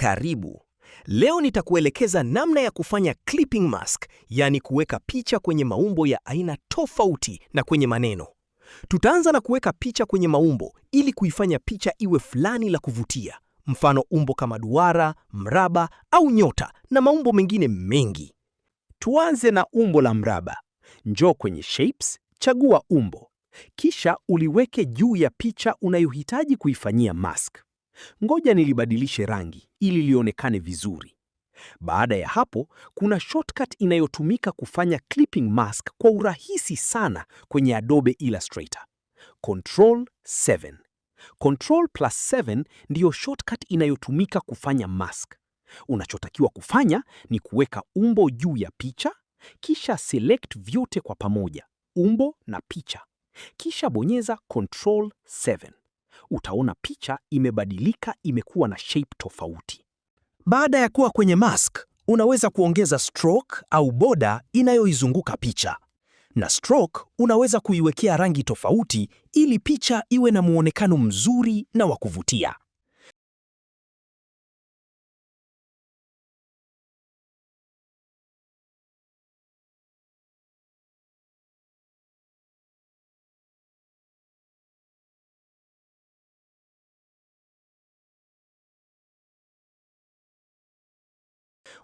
Karibu. Leo nitakuelekeza namna ya kufanya clipping mask, yani kuweka picha kwenye maumbo ya aina tofauti na kwenye maneno. Tutaanza na kuweka picha kwenye maumbo ili kuifanya picha iwe fulani la kuvutia. Mfano umbo kama duara, mraba au nyota na maumbo mengine mengi. Tuanze na umbo la mraba. Njoo kwenye shapes, chagua umbo. Kisha uliweke juu ya picha unayohitaji kuifanyia mask. Ngoja nilibadilishe rangi ili lionekane vizuri. Baada ya hapo, kuna shortcut inayotumika kufanya clipping mask kwa urahisi sana kwenye Adobe Illustrator. Ctrl+7. Ctrl+7 ndiyo shortcut inayotumika kufanya mask. Unachotakiwa kufanya ni kuweka umbo juu ya picha, kisha select vyote kwa pamoja, umbo na picha. Kisha bonyeza Ctrl+7. Utaona picha imebadilika, imekuwa na shape tofauti. Baada ya kuwa kwenye mask, unaweza kuongeza stroke au border inayoizunguka picha. Na stroke unaweza kuiwekea rangi tofauti ili picha iwe na muonekano mzuri na wa kuvutia.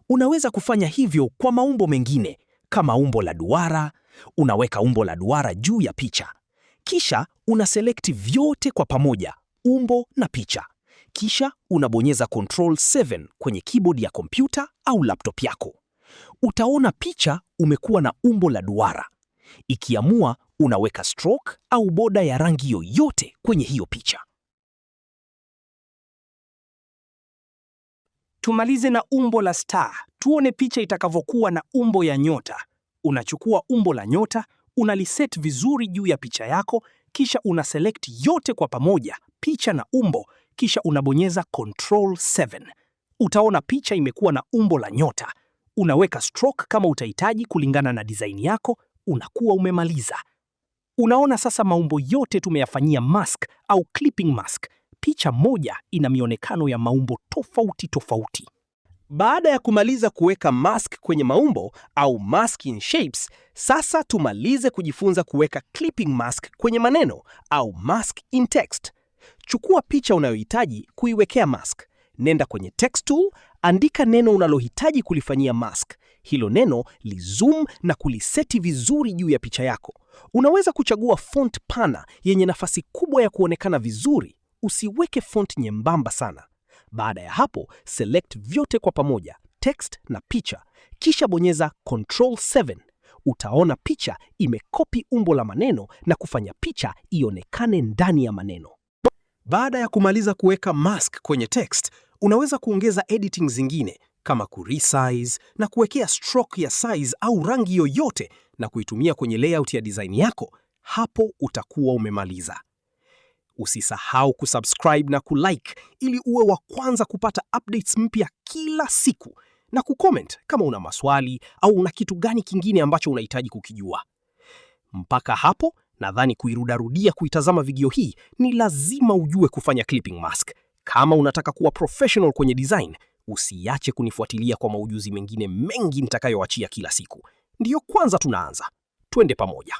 Unaweza kufanya hivyo kwa maumbo mengine, kama umbo la duara. Unaweka umbo la duara juu ya picha. Kisha unaselect vyote kwa pamoja, umbo na picha. Kisha unabonyeza Ctrl+7 kwenye keyboard ya kompyuta au laptop yako. Utaona picha umekuwa na umbo la duara. Ikiamua, unaweka stroke au border ya rangi yoyote kwenye hiyo picha. Tumalize na umbo la star. Tuone picha itakavyokuwa na umbo ya nyota. Unachukua umbo la nyota, unaliset vizuri juu ya picha yako, kisha unaselect yote kwa pamoja, picha na umbo, kisha unabonyeza Ctrl+7. Utaona picha imekuwa na umbo la nyota. Unaweka stroke kama utahitaji kulingana na design yako, unakuwa umemaliza. Unaona sasa maumbo yote tumeyafanyia mask au clipping mask. Picha moja ina mionekano ya maumbo tofauti tofauti. Baada ya kumaliza kuweka mask kwenye maumbo au mask in shapes, sasa tumalize kujifunza kuweka clipping mask kwenye maneno au mask in text. Chukua picha unayohitaji kuiwekea mask. Nenda kwenye text tool, andika neno unalohitaji kulifanyia mask. Hilo neno lizoom na kuliseti vizuri juu ya picha yako. Unaweza kuchagua font pana yenye nafasi kubwa ya kuonekana vizuri. Usiweke font nyembamba sana. Baada ya hapo, select vyote kwa pamoja, text na picha, kisha bonyeza Ctrl+7. Utaona picha imekopi umbo la maneno na kufanya picha ionekane ndani ya maneno. Baada ya kumaliza kuweka mask kwenye text, unaweza kuongeza editing zingine kama kuresize na kuwekea stroke ya size au rangi yoyote na kuitumia kwenye layout ya design yako. Hapo utakuwa umemaliza. Usisahau kusubscribe na kulike ili uwe wa kwanza kupata updates mpya kila siku, na kucomment kama una maswali au una kitu gani kingine ambacho unahitaji kukijua. Mpaka hapo, nadhani kuirudarudia kuitazama video hii ni lazima ujue kufanya clipping mask. Kama unataka kuwa professional kwenye design, usiache kunifuatilia kwa maujuzi mengine mengi nitakayoachia kila siku. Ndiyo kwanza tunaanza. Twende pamoja.